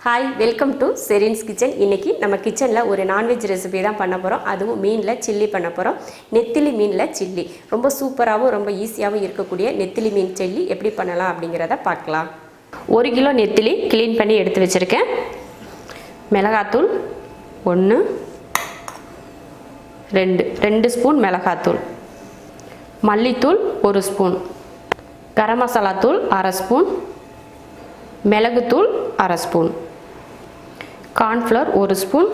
Hi, welcome to செரின்ஸ் kitchen. இன்றைக்கி நம்ம கிச்சனில் ஒரு நான்வெஜ் ரெசிபி தான் பண்ண போகிறோம். அதுவும் மீனில் சில்லி பண்ண போகிறோம். நெத்திலி மீனில் சில்லி ரொம்ப சூப்பராகவும் ரொம்ப ஈஸியாகவும் இருக்கக்கூடிய நெத்திலி மீன் சில்லி எப்படி பண்ணலாம் அப்படிங்கிறத பார்க்கலாம். 1 கிலோ நெத்திலி க்ளீன் பண்ணி எடுத்து வச்சுருக்கேன். மிளகாத்தூள் 1 2 ஸ்பூன் மிளகாத்தூள், மல்லித்தூள் 1 ஸ்பூன், கரம் மசாலா தூள் 1/2 ஸ்பூன், மிளகுத்தூள் 1/2 ஸ்பூன், கார்ன்ஃப்ளவர் 1 ஸ்பூன்,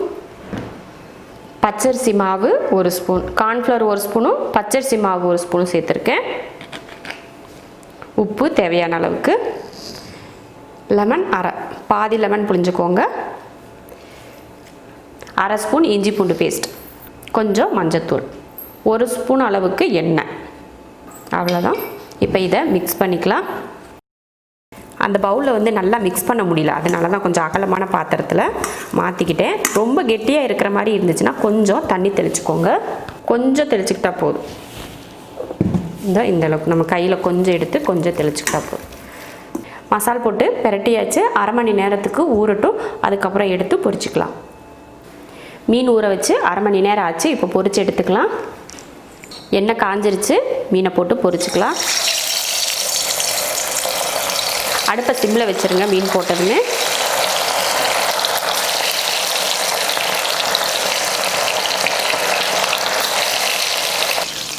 பச்சரிசி மாவு 1 ஸ்பூன். கார்ன்ஃப்ளவர் 1 ஸ்பூனும் பச்சரிசி மாவு 1 ஸ்பூனும் சேர்த்துருக்கேன். உப்பு தேவையான அளவுக்கு, லெமன் பாதி லெமன் புழிஞ்சுக்கோங்க, 1/2 ஸ்பூன் இஞ்சி பூண்டு பேஸ்ட், கொஞ்சம் மஞ்சத்தூள், 1 ஸ்பூன் அளவுக்கு எண்ணெய். அவ்வளோதான். இப்போ இதை மிக்ஸ் பண்ணிக்கலாம். அந்த பவுலில் நல்லா மிக்ஸ் பண்ண முடியல, அதனால தான் கொஞ்சம் அகலமான பாத்திரத்தில் மாற்றிக்கிட்டேன். ரொம்ப கெட்டியாக இருக்கிற மாதிரி இருந்துச்சுன்னா கொஞ்சம் தண்ணி தெளிச்சுக்கோங்க. கொஞ்சம் தெளிச்சுக்கிட்டா போதும். இந்த அளவுக்கு நம்ம கையில் கொஞ்சம் எடுத்து கொஞ்சம் தெளிச்சுக்கிட்டா போதும். மசால் போட்டு பிரட்டியாச்சு. 1/2 மணி நேரத்துக்கு ஊறட்டும். அதுக்கப்புறம் எடுத்து பொரிச்சிக்கலாம். மீன் ஊற வச்சு 1/2 மணி நேரம் ஆச்சு. இப்போ பொரிச்சு எடுத்துக்கலாம். எண்ணெய் காஞ்சிருச்சு. மீனை போட்டு பொரிச்சுக்கலாம். அடுப்பை சிம்மில் வச்சுருங்க. மீன் போட்டதுமே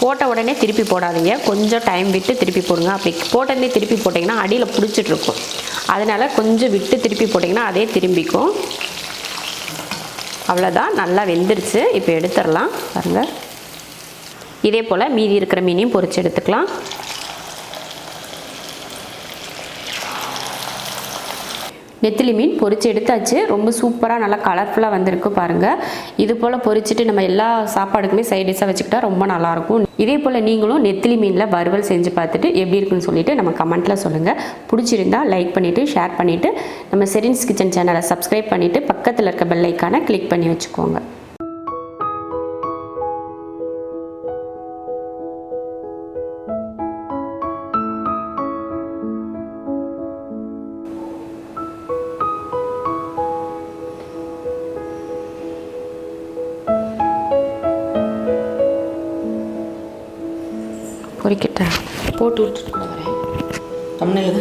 போட்ட உடனே திருப்பி போடாதீங்க. கொஞ்சம் டைம் விட்டு திருப்பி போடுங்க. அப்படி போட்டதே திருப்பி போட்டிங்கன்னா அடியில் பிடிச்சிட்ருக்கும். அதனால் கொஞ்சம் விட்டு திருப்பி போட்டிங்கன்னா அதே திரும்பிக்கும். அவ்வளோதான், நல்லா வெந்துருச்சு. இப்போ எடுத்துடலாம். பாருங்கள், இதே போல் மீதி இருக்கிற மீனையும் பொரிச்சு எடுத்துக்கலாம். நெத்திலி மீன் பொரிச்சு எடுத்தாச்சு. ரொம்ப சூப்பராக நல்லா கலர்ஃபுல்லாக வந்திருக்கு பாருங்கள். இது போல் பொரிச்சிட்டு நம்ம எல்லா சாப்பாடுக்குமே சைட் டிஷ்ஷாக வச்சுக்கிட்டா ரொம்ப நல்லாயிருக்கும். இதே போல் நீங்களும் நெத்திலி மீனில் வறுவல் செஞ்சு பார்த்துட்டு எப்படி இருக்குன்னு சொல்லிவிட்டு நம்ம கமெண்ட்டில் சொல்லுங்கள். பிடிச்சிருந்தால் லைக் பண்ணிவிட்டு ஷேர் பண்ணிவிட்டு நம்ம செரின்ஸ் கிச்சன் சேனலை சப்ஸ்கிரைப் பண்ணிவிட்டு பக்கத்தில் இருக்க பெல் ஐக்கானை கிளிக் பண்ணி வச்சுக்கோங்க. பொரிக்கிட்ட போட்டு விட்டுட்டு வரேன். தமிழில்